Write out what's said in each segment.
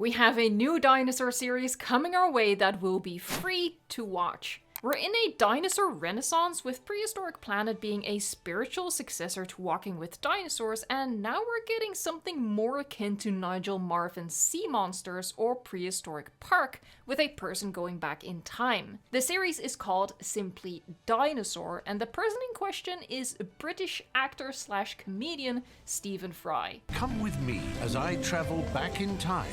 We have a new dinosaur series coming our way that will be free to watch. We're in a dinosaur renaissance, with Prehistoric Planet being a spiritual successor to Walking with Dinosaurs, and now we're getting something more akin to Nigel Marven's Sea Monsters or Prehistoric Park, with a person going back in time. The series is called simply Dinosaur, and the person in question is British actor slash comedian Stephen Fry. Come with me as I travel back in time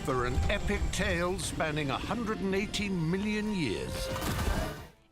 for an epic tale spanning 180 million years.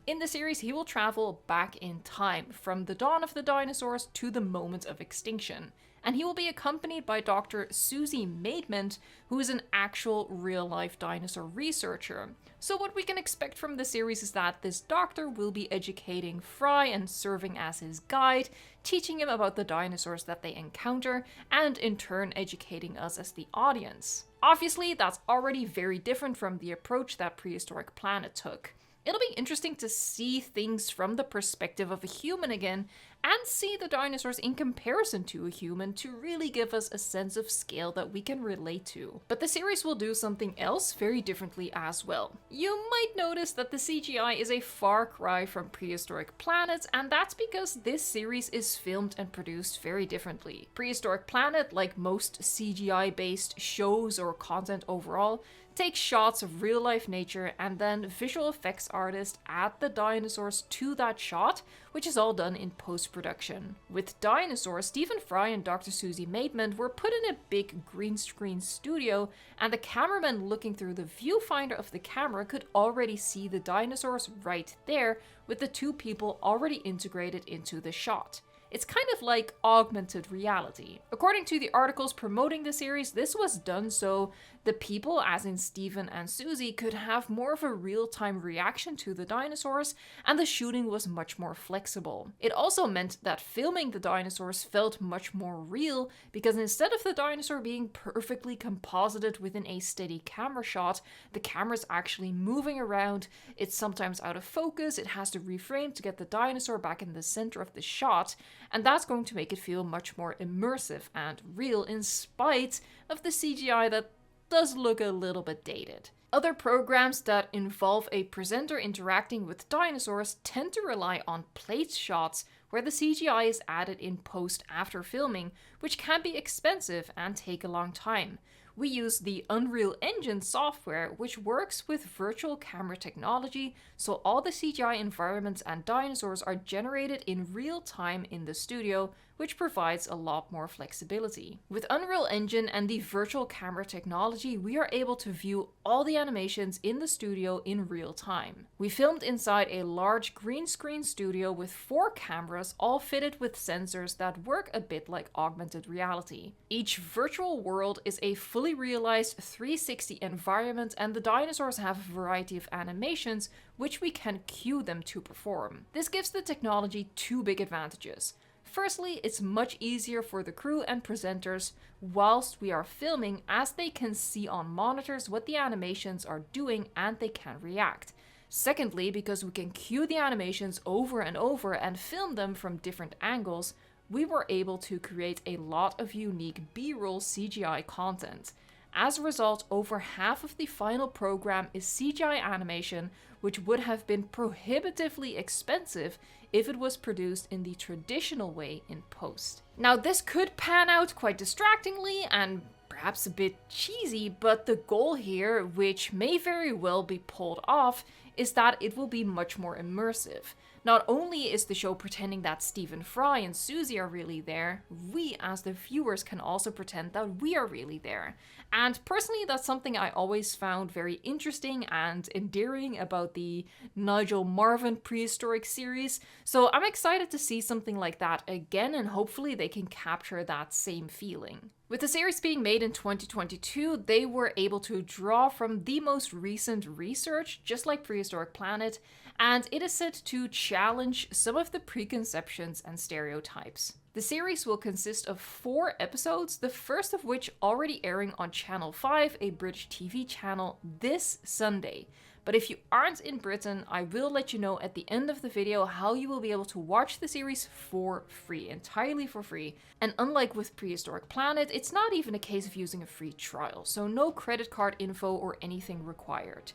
In the series, he will travel back in time, from the dawn of the dinosaurs to the moment of extinction. And he will be accompanied by Dr. Susie Maidment, who is an actual real-life dinosaur researcher. So what we can expect from the series is that this doctor will be educating Fry and serving as his guide, teaching him about the dinosaurs that they encounter, and in turn educating us as the audience. Obviously, that's already very different from the approach that Prehistoric Planet took. It'll be interesting to see things from the perspective of a human again, and see the dinosaurs in comparison to a human to really give us a sense of scale that we can relate to. But the series will do something else very differently as well. You might notice that the CGI is a far cry from Prehistoric Planet, and that's because this series is filmed and produced very differently. Prehistoric Planet, like most CGI-based shows or content overall, takes shots of real-life nature and then visual effects artists add the dinosaurs to that shot, which is all done in post-production. With Dinosaur, Stephen Fry and Dr. Susie Maidment were put in a big green screen studio, and the cameraman looking through the viewfinder of the camera could already see the dinosaurs right there, with the two people already integrated into the shot. It's kind of like augmented reality. According to the articles promoting the series, this was done so the people, as in Stephen and Susie, could have more of a real-time reaction to the dinosaurs, and the shooting was much more flexible. It also meant that filming the dinosaurs felt much more real, because instead of the dinosaur being perfectly composited within a steady camera shot, the camera's actually moving around, it's sometimes out of focus, it has to reframe to get the dinosaur back in the center of the shot, and that's going to make it feel much more immersive and real, in spite of the CGI that does look a little bit dated. Other programs that involve a presenter interacting with dinosaurs tend to rely on plate shots, where the CGI is added in post after filming, which can be expensive and take a long time. We use the Unreal Engine software, which works with virtual camera technology, so all the CGI environments and dinosaurs are generated in real time in the studio, which provides a lot more flexibility. With Unreal Engine and the virtual camera technology, we are able to view all the animations in the studio in real time. We filmed inside a large green screen studio with 4 cameras, all fitted with sensors that work a bit like augmented reality. Each virtual world is a fully realized 360 environment, and the dinosaurs have a variety of animations which we can cue them to perform. This gives the technology 2 big advantages. Firstly, it's much easier for the crew and presenters whilst we are filming, as they can see on monitors what the animations are doing and they can react. Secondly, because we can cue the animations over and over and film them from different angles, we were able to create a lot of unique B-roll CGI content. As a result, over half of the final program is CGI animation, which would have been prohibitively expensive if it was produced in the traditional way in post. Now, this could pan out quite distractingly and perhaps a bit cheesy, but the goal here, which may very well be pulled off, is that it will be much more immersive. Not only is the show pretending that Stephen Fry and Susie are really there, we as the viewers can also pretend that we are really there. And personally, that's something I always found very interesting and endearing about the Nigel Marven Prehistoric series, so I'm excited to see something like that again, and hopefully they can capture that same feeling. With the series being made in 2022, they were able to draw from the most recent research, just like Prehistoric Planet, and it is set to challenge some of the preconceptions and stereotypes. The series will consist of 4 episodes, the first of which already airing on Channel 5, a British TV channel, this Sunday. But if you aren't in Britain, I will let you know at the end of the video how you will be able to watch the series for free, entirely for free. And unlike with Prehistoric Planet, it's not even a case of using a free trial, so no credit card info or anything required.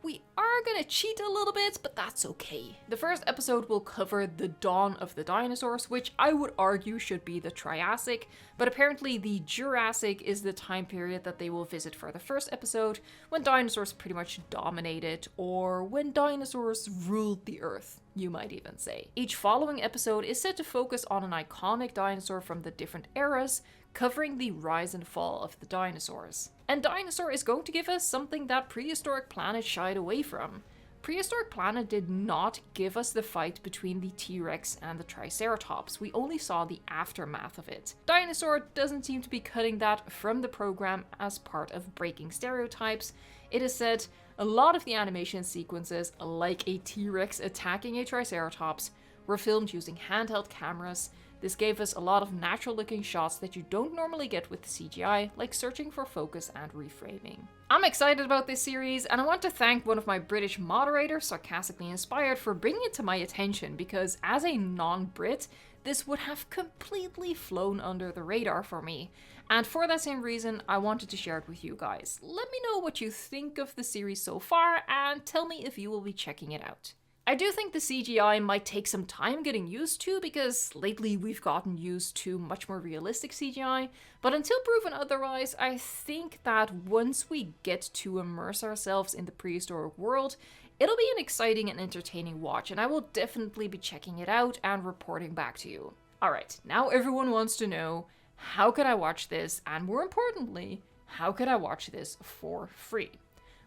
We are gonna cheat a little bit, but that's okay. The first episode will cover the dawn of the dinosaurs, which I would argue should be the Triassic, but apparently the Jurassic is the time period that they will visit for the first episode, when dinosaurs pretty much dominated, or when dinosaurs ruled the earth, you might even say. Each following episode is set to focus on an iconic dinosaur from the different eras, covering the rise and fall of the dinosaurs. And Dinosaur is going to give us something that Prehistoric Planet shied away from. Prehistoric Planet did not give us the fight between the T-Rex and the Triceratops, we only saw the aftermath of it. Dinosaur doesn't seem to be cutting that from the program as part of breaking stereotypes. It is said a lot of the animation sequences, like a T-Rex attacking a Triceratops, were filmed using handheld cameras. This gave us a lot of natural looking shots that you don't normally get with CGI, like searching for focus and reframing. I'm excited about this series, and I want to thank one of my British moderators, Sarcastically Inspired, for bringing it to my attention, because as a non-Brit, this would have completely flown under the radar for me. And for that same reason, I wanted to share it with you guys. Let me know what you think of the series so far, and tell me if you will be checking it out. I do think the CGI might take some time getting used to, because lately we've gotten used to much more realistic CGI, but until proven otherwise, I think that once we get to immerse ourselves in the prehistoric world, it'll be an exciting and entertaining watch, and I will definitely be checking it out and reporting back to you. Alright, now everyone wants to know, how can I watch this, and more importantly, how can I watch this for free?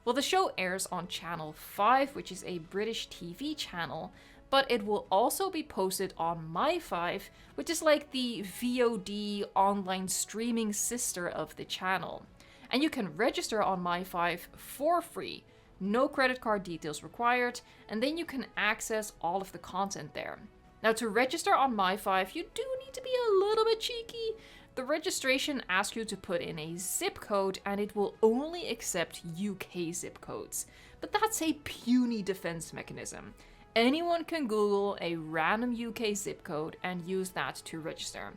Well, the show airs on Channel 5, which is a British TV channel, but it will also be posted on My5, which is like the VOD online streaming sister of the channel. And you can register on My5 for free, no credit card details required, and then you can access all of the content there. Now, to register on My5, you do need to be a little bit cheeky. The registration asks you to put in a zip code, and it will only accept UK zip codes. But that's a puny defense mechanism. Anyone can Google a random UK zip code and use that to register.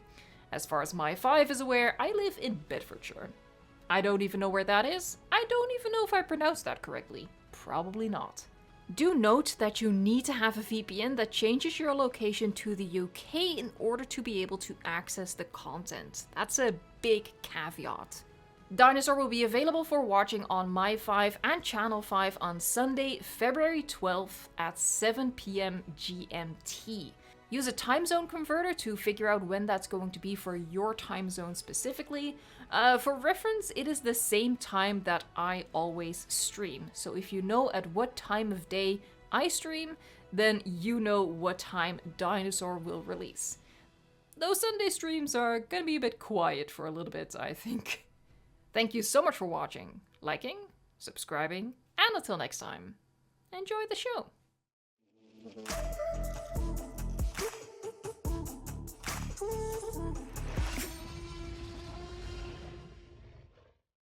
As far as My5 is aware, I live in Bedfordshire. I don't even know where that is. I don't even know if I pronounced that correctly. Probably not. Do note that you need to have a VPN that changes your location to the UK in order to be able to access the content. That's a big caveat. Dinosaur will be available for watching on My5 and Channel 5 on Sunday, February 12th at 7 PM GMT. Use a time zone converter to figure out when that's going to be for your time zone specifically. For reference, it is the same time that I always stream. So if you know at what time of day I stream, then you know what time Dinosaur will release. Those Sunday streams are gonna be a bit quiet for a little bit, I think. Thank you so much for watching, liking, subscribing, and until next time, enjoy the show.